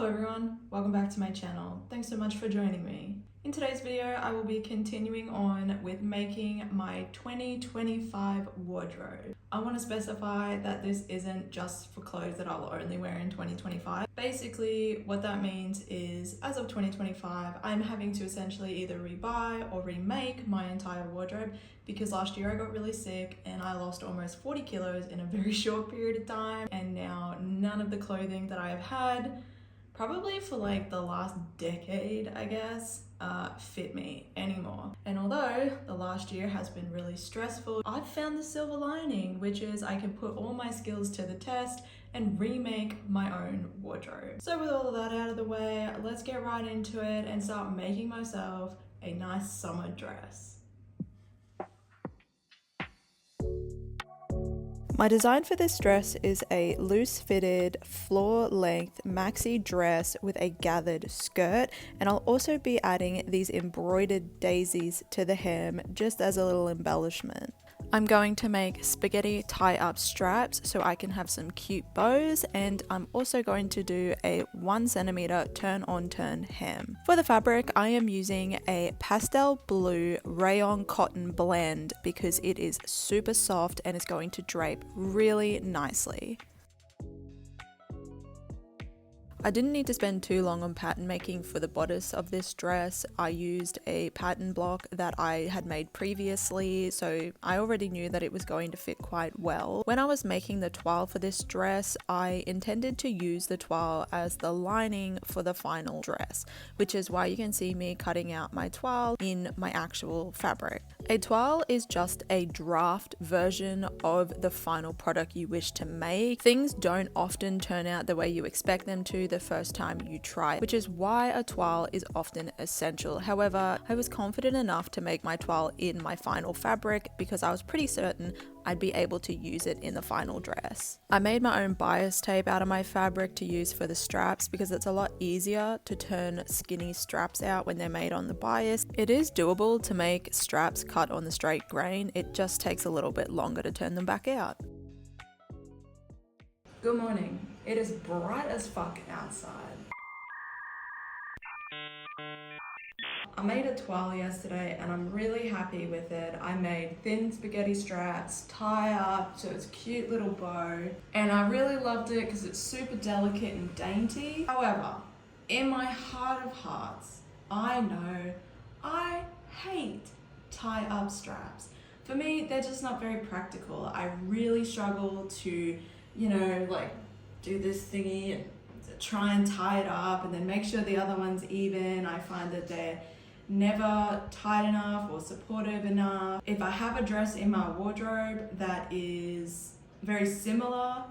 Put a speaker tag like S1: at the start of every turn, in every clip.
S1: Hello everyone, welcome back to my channel. Thanks so much for joining me. In today's video, I will be continuing on with making my 2025 wardrobe. I want to specify that this isn't just for clothes that I'll only wear in 2025. Basically, what that means is, as of 2025, I'm having to essentially either rebuy or remake my entire wardrobe because last year I got really sick and I lost almost 40 kilos in a very short period of time, and now none of the clothing that I've had probably for like the last decade, I guess, fit me anymore. And although the last year has been really stressful, I've found the silver lining, which is I can put all my skills to the test and remake my own wardrobe. So with all of that out of the way, let's get right into it and start making myself a nice summer dress. My design for this dress is a loose-fitted, floor-length maxi dress with a gathered skirt, and I'll also be adding these embroidered daisies to the hem just as a little embellishment. I'm going to make spaghetti tie-up straps so I can have some cute bows, and I'm also going to do a 1 centimeter turn-on-turn hem. For the fabric, I am using a pastel blue rayon cotton blend because it is super soft and is going to drape really nicely. I didn't need to spend too long on pattern making for the bodice of this dress. I used a pattern block that I had made previously, so I already knew that it was going to fit quite well. When I was making the toile for this dress, I intended to use the toile as the lining for the final dress, which is why you can see me cutting out my toile in my actual fabric. A toile is just a draft version of the final product you wish to make. Things don't often turn out the way you expect them to the first time you try, which is why a toile is often essential. However, I was confident enough to make my toile in my final fabric because I was pretty certain I'd be able to use it in the final dress. I made my own bias tape out of my fabric to use for the straps because it's a lot easier to turn skinny straps out when they're made on the bias. It is doable to make straps cut on the straight grain, it just takes a little bit longer to turn them back out. Good morning. It is bright as fuck outside. I made a toile yesterday and I'm really happy with it. I made thin spaghetti straps, tie up, so it's a cute little bow, and I really loved it because it's super delicate and dainty. However, in my heart of hearts, I know I hate tie up straps. For me, they're just not very practical. I really struggle to, do this thingy and try and tie it up and then make sure the other one's even. I find that they're never tight enough or supportive enough. If I have a dress in my wardrobe that is very similar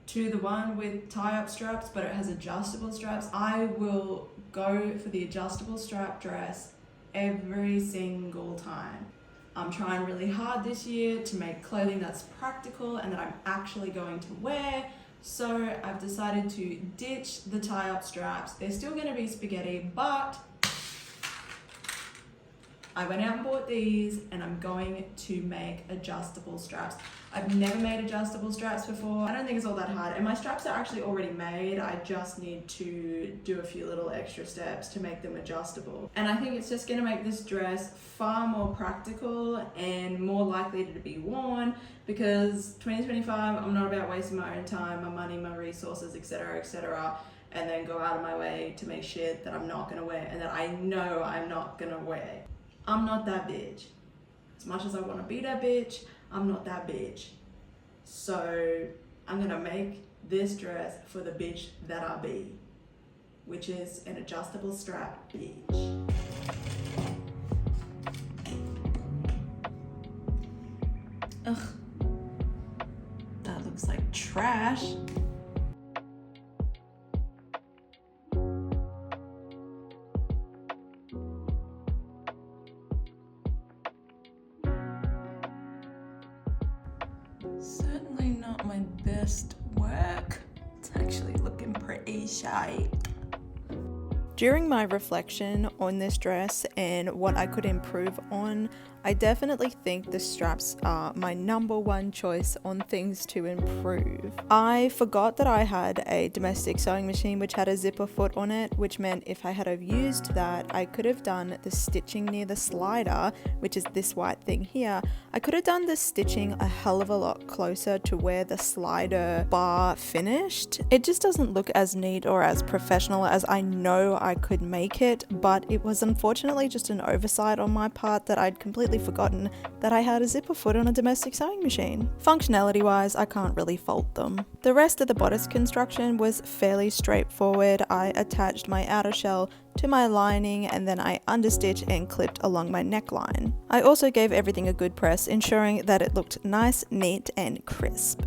S1: to the one with tie-up straps but it has adjustable straps, I will go for the adjustable strap dress every single time. I'm trying really hard this year to make clothing that's practical and that I'm actually going to wear. So I've decided to ditch the tie-up straps. They're still going to be spaghetti, but I went out and bought these and I'm going to make adjustable straps. I've never made adjustable straps before. I don't think it's all that hard, and my straps are actually already made. I just need to do a few little extra steps to make them adjustable. And I think it's just gonna make this dress far more practical and more likely to be worn, because 2025, I'm not about wasting my own time, my money, my resources, etc., and then go out of my way to make shit that I'm not gonna wear and that I know I'm not gonna wear. I'm not that bitch. As much as I wanna be that bitch, I'm not that bitch. So I'm gonna make this dress for the bitch that I be, which is an adjustable strap bitch. Ugh, that looks like trash. Certainly not my best work. It's actually looking pretty shy.
S2: During my reflection on this dress and what I could improve on, I definitely think the straps are my number one choice on things to improve. I forgot that I had a domestic sewing machine which had a zipper foot on it, which meant if I had have used that, I could have done the stitching near the slider, which is this white thing here. I could have done the stitching a hell of a lot closer to where the slider bar finished. It just doesn't look as neat or as professional as I know I could make it, but it was unfortunately just an oversight on my part that I'd completely forgotten that I had a zipper foot on a domestic sewing machine. Functionality wise, I can't really fault them. The rest of the bodice construction was fairly straightforward. I attached my outer shell to my lining and then I understitched and clipped along my neckline. I also gave everything a good press, ensuring that it looked nice, neat and crisp.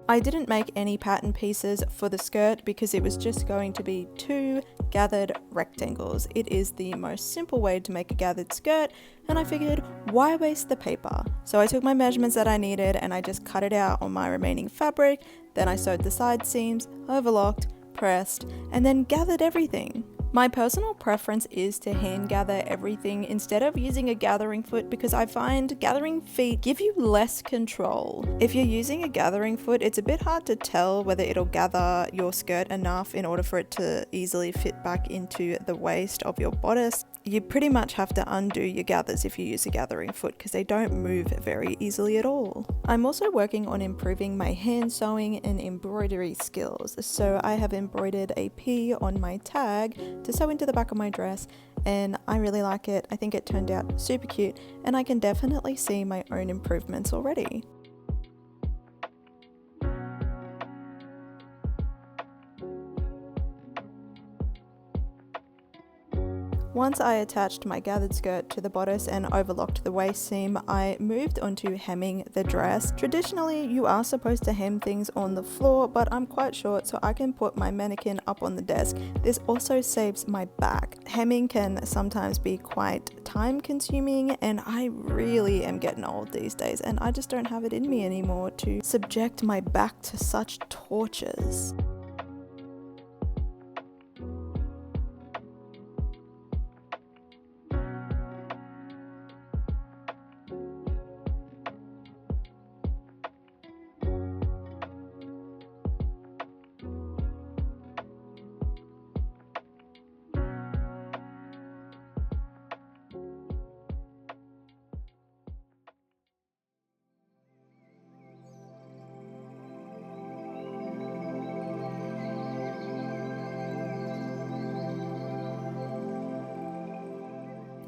S2: I didn't make any pattern pieces for the skirt because it was just going to be 2 gathered rectangles. It is the most simple way to make a gathered skirt, and I figured, why waste the paper? So I took my measurements that I needed and I just cut it out on my remaining fabric, then I sewed the side seams, overlocked, pressed, and then gathered everything. My personal preference is to hand gather everything instead of using a gathering foot because I find gathering feet give you less control. If you're using a gathering foot, it's a bit hard to tell whether it'll gather your skirt enough in order for it to easily fit back into the waist of your bodice. You pretty much have to undo your gathers if you use a gathering foot because they don't move very easily at all. I'm also working on improving my hand sewing and embroidery skills. So I have embroidered a P on my tag to sew into the back of my dress, and I really like it. I think it turned out super cute and I can definitely see my own improvements already. Once I attached my gathered skirt to the bodice and overlocked the waist seam, I moved on to hemming the dress. Traditionally, you are supposed to hem things on the floor, but I'm quite short so I can put my mannequin up on the desk. This also saves my back. Hemming can sometimes be quite time consuming and I really am getting old these days and I just don't have it in me anymore to subject my back to such tortures.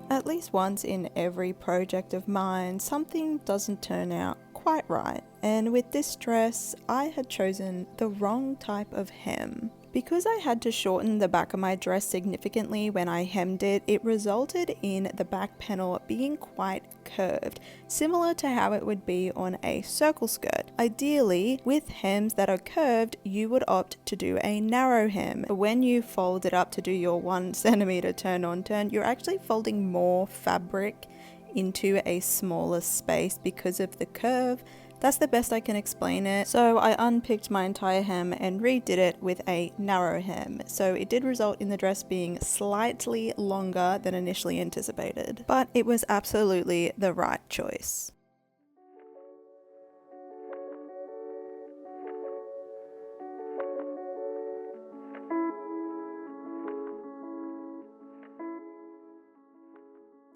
S2: At least once in every project of mine, something doesn't turn out quite right. And with this dress, I had chosen the wrong type of hem. Because I had to shorten the back of my dress significantly when I hemmed it, it resulted in the back panel being quite curved, similar to how it would be on a circle skirt. Ideally, with hems that are curved, you would opt to do a narrow hem. When you fold it up to do your 1 centimeter turn on turn, you're actually folding more fabric into a smaller space because of the curve. That's the best I can explain it. So I unpicked my entire hem and redid it with a narrow hem. So it did result in the dress being slightly longer than initially anticipated, but it was absolutely the right choice.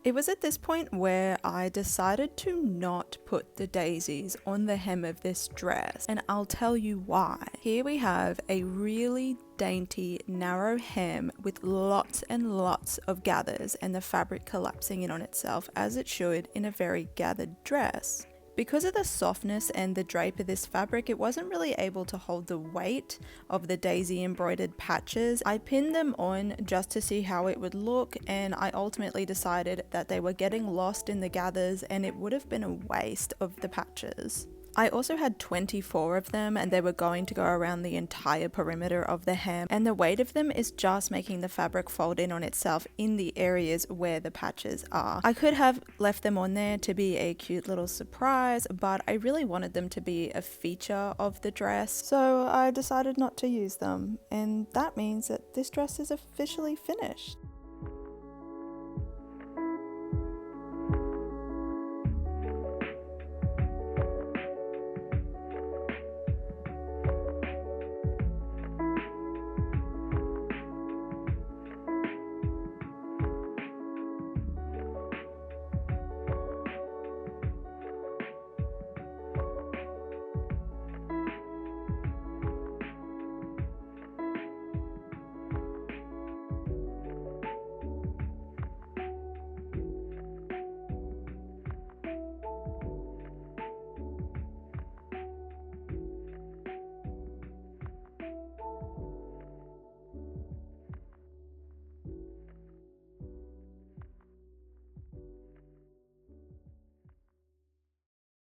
S2: It was at this point where I decided to not put the daisies on the hem of this dress, and I'll tell you why. Here we have a really dainty, narrow hem with lots and lots of gathers and the fabric collapsing in on itself as it should in a very gathered dress. Because of the softness and the drape of this fabric, it wasn't really able to hold the weight of the daisy embroidered patches. I pinned them on just to see how it would look, and I ultimately decided that they were getting lost in the gathers and it would have been a waste of the patches. I also had 24 of them, and they were going to go around the entire perimeter of the hem, and the weight of them is just making the fabric fold in on itself in the areas where the patches are. I could have left them on there to be a cute little surprise, but I really wanted them to be a feature of the dress, so I decided not to use them, and that means that this dress is officially finished.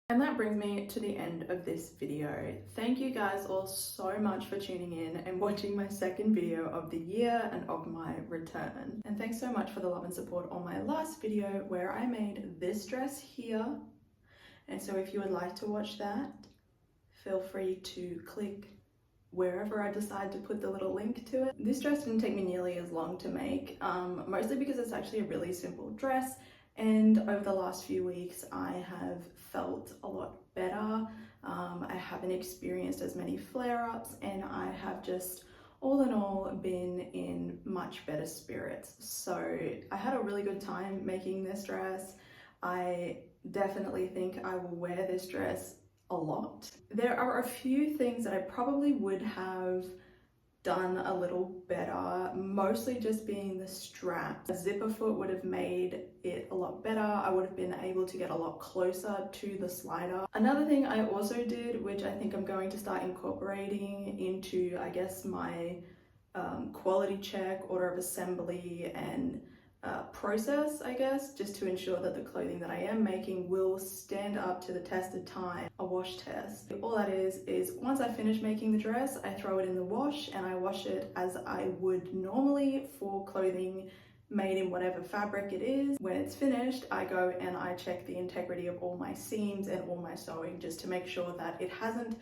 S1: And that brings me to the end of this video. Thank you guys all so much for tuning in and watching my second video of the year and of my return. And thanks so much for the love and support on my last video where I made this dress here. And so if you would like to watch that, feel free to click wherever I decide to put the little link to it. This dress didn't take me nearly as long to make, mostly because it's actually a really simple dress. And over the last few weeks, I have felt a lot better. I haven't experienced as many flare-ups, and I have just, all in all, been in much better spirits. So I had a really good time making this dress. I definitely think I will wear this dress a lot. There are a few things that I probably would have done a little better, mostly just being the strap. A zipper foot would have made it a lot better. I would have been able to get a lot closer to the slider. Another thing I also did, which I think I'm going to start incorporating into, I guess, my quality check, order of assembly, and process, I guess, just to ensure that the clothing that I am making will stand up to the test of time, a wash test. All that is once I finish making the dress, I throw it in the wash and I wash it as I would normally for clothing made in whatever fabric it is. When it's finished, I go and I check the integrity of all my seams and all my sewing just to make sure that it hasn't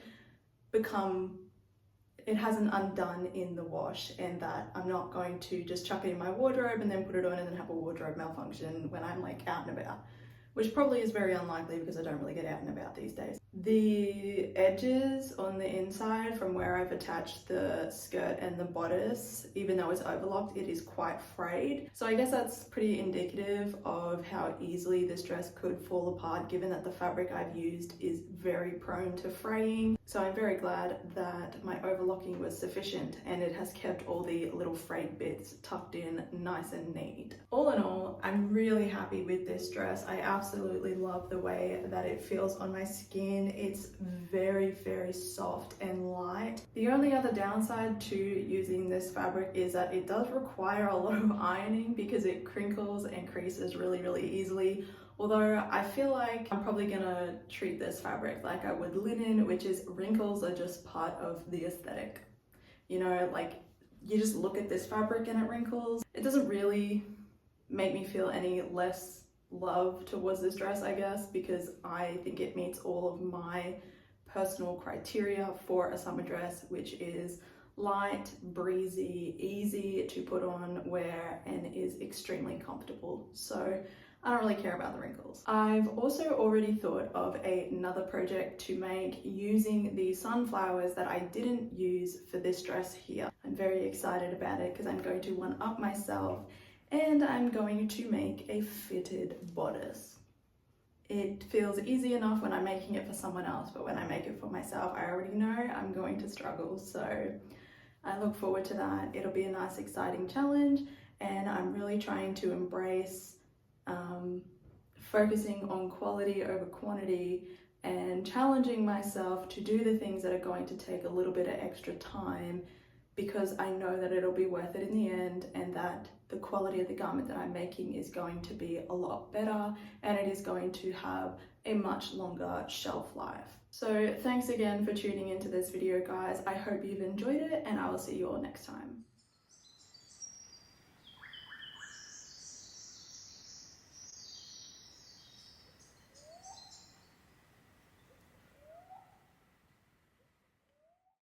S1: undone in the wash, and that I'm not going to just chuck it in my wardrobe and then put it on and then have a wardrobe malfunction when I'm like out and about, which probably is very unlikely because I don't really get out and about these days. The edges on the inside from where I've attached the skirt and the bodice, even though it's overlocked, it is quite frayed. So I guess that's pretty indicative of how easily this dress could fall apart, given that the fabric I've used is very prone to fraying. So I'm very glad that my overlocking was sufficient and it has kept all the little frayed bits tucked in nice and neat. All in all, I'm really happy with this dress. I absolutely love the way that it feels on my skin. It's very, very soft and light. The only other downside to using this fabric is that it does require a lot of ironing because it crinkles and creases really, really easily. Although I feel like I'm probably gonna treat this fabric like I would linen, which is wrinkles are just part of the aesthetic. You know, like you just look at this fabric and it wrinkles. It doesn't really make me feel any less love towards this dress, I guess, because I think it meets all of my personal criteria for a summer dress, which is light, breezy, easy to put on, wear, and is extremely comfortable. So I don't really care about the wrinkles. I've also already thought of another project to make using the sunflowers that I didn't use for this dress here. I'm very excited about it because I'm going to one-up myself and I'm going to make a fitted bodice. It feels easy enough when I'm making it for someone else, but when I make it for myself, I already know I'm going to struggle. So I look forward to that. It'll be a nice, exciting challenge, and I'm really trying to embrace focusing on quality over quantity and challenging myself to do the things that are going to take a little bit of extra time
S2: because I know that it'll be worth it in the end, and that the quality of the garment that I'm making is going to be a lot better, and it is going to have a much longer shelf life. So thanks again for tuning into this video, guys. I hope you've enjoyed it, and I will see you all next time.